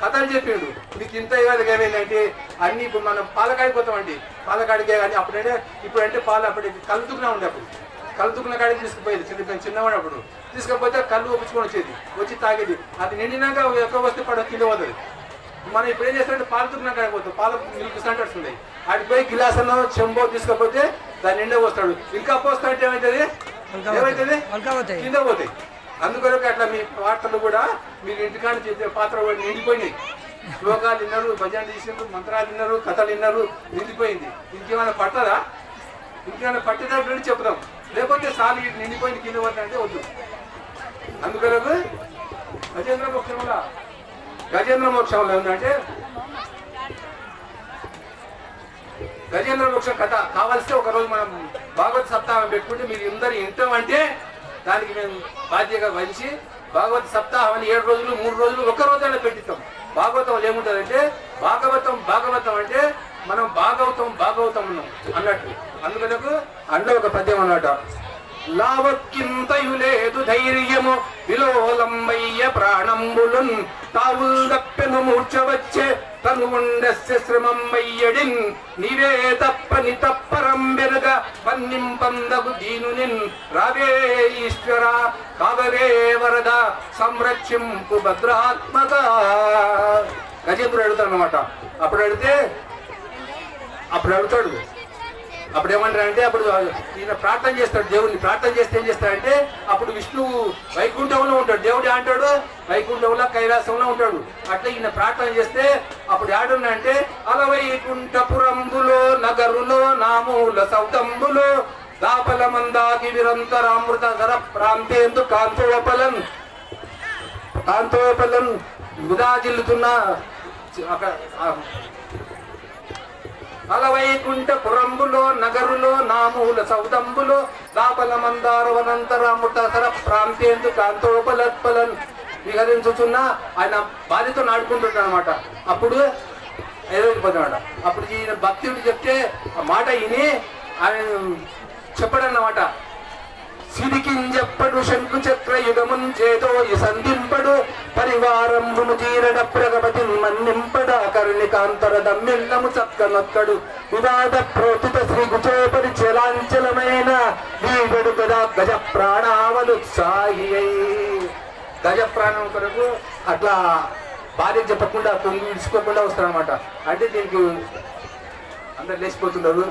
కథలు చెప్పిండు. మీకు ఇంత ఇవ్వాలి ఏమైందంటే అన్ని ఇప్పుడు మనం పాలకాడికి పోతామండి, పాలకాడికే కానీ అప్పుడంటే ఇప్పుడంటే పాలు అప్పుడు కలుతుకునే ఉండే, అప్పుడు కలుతుకున్న కాడికి తీసుకుపోయేది చిన్నవాడు. అప్పుడు తీసుకపోతే కళ్ళు ఒప్పించుకొని వచ్చేది, వచ్చి తాగేది. అది నిండినాక ఎక్కువ వస్తే కింద పోతుంది. మనం ఇప్పుడు ఏం చేస్తామంటే పాలు తుకున్న కాడికి పోతాం, పాల మిల్క్ సెంటర్స్ ఉన్నాయి, వాటికి పోయి గిలాస్ అన్న చెంబో తీసుకపోతే దాన్ని నిండా పోస్తాడు. ఇంకా పోస్తాడంటే ఏమవుతుంది కింద పోతాయి. అందుకొరకు అట్లా మీ పాటలు కూడా మీరు ఇంటికాడ చేసే పాత్ర కూడా నిండిపోయినాయి. శ్లోకాలు విన్నారు, భజనలు చేసినారు, మంత్రాలు విన్నారు, కథలు విన్నారు, నిండిపోయింది. ఇంకేమైనా పట్టదా? ఇంకేమైనా పట్టేటప్పుడు చెప్తాం, లేకపోతే సాలు వీటి నిండిపోయింది కింద పట్టాలంటే వద్దు. అందుకొరకు గజేంద్ర మోక్షంలో ఏంటంటే గజేంద్ర మోక్షం కథ కావాల్సి ఒకరోజు మనం భాగవత సప్తాహం పెట్టుకుంటే మీరు అందరు వింటామంటే దానికి మేము బాధ్యత వహించి భాగవత సప్తాహం అని 7 రోజులు 3 రోజులు ఒక్క రోజైనా పెట్టిస్తాం. భాగవతం ఏముంటుందంటే భాగవతం అంటే మనం భాగవతం ఉన్నాం అన్నట్టు. అందుకనకు అండ ఒక పద్యం అన్నమాట. లావక్కింతయు లేదు ధైర్యము విలోలమ్మయ్య ప్రాణంబులున్ తావుల్ దప్పెను మూర్చవచ్చే తను ఉండస్య శ్రమమ్మయ్యడిన్ నీవే తప్పని తప్పరం వెనుక పన్నింపందగు దీనునిన్ రావే ఈశ్వర కావవే వరద సంరక్షింపు భద్రాత్మక. గజేంద్రుడు అడుగుతాడు అనమాట. అప్పుడు అడుగుతాడు అప్పుడు ఏమంటారంటే అప్పుడు ఈయన ప్రార్థన చేస్తాడు, దేవుడిని ప్రార్థన చేస్తే ఏం చేస్తాడంటే అప్పుడు విష్ణువు వైకుంఠంలో ఉంటాడు, దేవుడు అంటాడు వైకుంఠంలో కైలాసంలో ఉంటాడు. అట్లా ఈయన ప్రార్థన చేస్తే అప్పుడు ఏడున్నాయంటే అలవైకుంఠపురంబులో నగరులో నామూల సౌతంబులో దాపల మందాకి విరంతరామృత సర ప్రాంతేందు కాంతోపలన్ గుదాజిల్లుతున్న అలవైకుంఠపురంబులో నగరులో నామూల సౌదంబులో దాపల మందారవనంతరామృత సర ప్రాంతేందు కాంతోపలత్పలన్ విహరించుచున్న ఆయన బాధ్యతో నాడుకుంటున్నాడు అనమాట. అప్పుడు ఎదురైపోతున్నాడు. అప్పుడు ఈయన భక్తుడు చెప్తే ఆ మాట విని ఆయన చెప్పడన్నమాట. సిరికింజప్పడు శంకు చక్ర యుగమున్ చేతో సంధింపడు పరివారంబును జీరడ ప్రగపతి మన్నింపడ కరుణికాంతర దమ్మిల్లము చక్కనొక్కడు వివాద ప్రోతిత శ్రీ గుచోపరి చలాంచలమైన వీడు కదా గజ ప్రాణావనుత్సాహి. గజ ప్రాణం కొరకు అట్లా భార్య చెప్పకుండా తొంగి విడుచుకోకుండా వస్తారనమాట. అంటే దీనికి అందరు లేచిపోతున్నారు,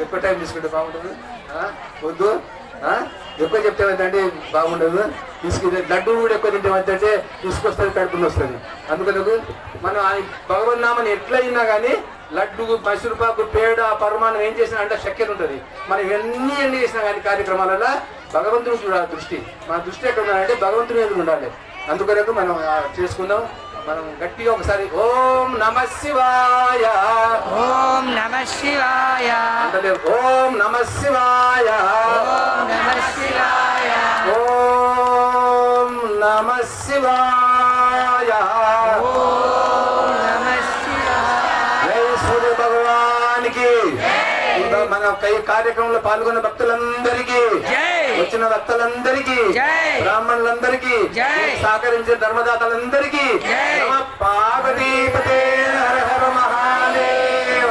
ఎక్కువ టైం తీసుకుంటే బాగుంటుంది, వద్దు ఎక్కువ చెప్తే అంటే బాగుండదు, లడ్డు కూడా ఎక్కువ తింటే తీసుకొస్తుంది, కడుపుని వస్తుంది. అందుకని మనం భగవన్నామని ఎట్లా అయినా కానీ లడ్డు, మైసూరుపాకు, పేడ, పరమానం ఏం చేసినా అంటే చక్కెర ఉంటుంది. మనం ఎన్ని చేసినా కానీ కార్యక్రమాలలో భగవంతుని చూడాలి దృష్టి. మన దృష్టి ఎక్కడ ఉండాలంటే భగవంతుని ఎదురు ఉండాలి. అందుకొరకు మనం చేసుకుందాం. మనం గట్టిగా ఒకసారి ఓం నమః శివాయ, ఓం నమః శివాయ, ఓం నమః శివాయ, ఓం నమః శివాయ, ఓం నమః శివాయ, ఓం నమః శివాయ. జై సూర్య భగవానికి. మన కార్యక్రమంలో పాల్గొన్న భక్తులందరికీ, వచ్చిన భక్తులందరికీ, బ్రాహ్మణులందరికీ, సహకరించిన ధర్మదాతలందరికీ పార్వతీపతే హర హర మహాదేవ.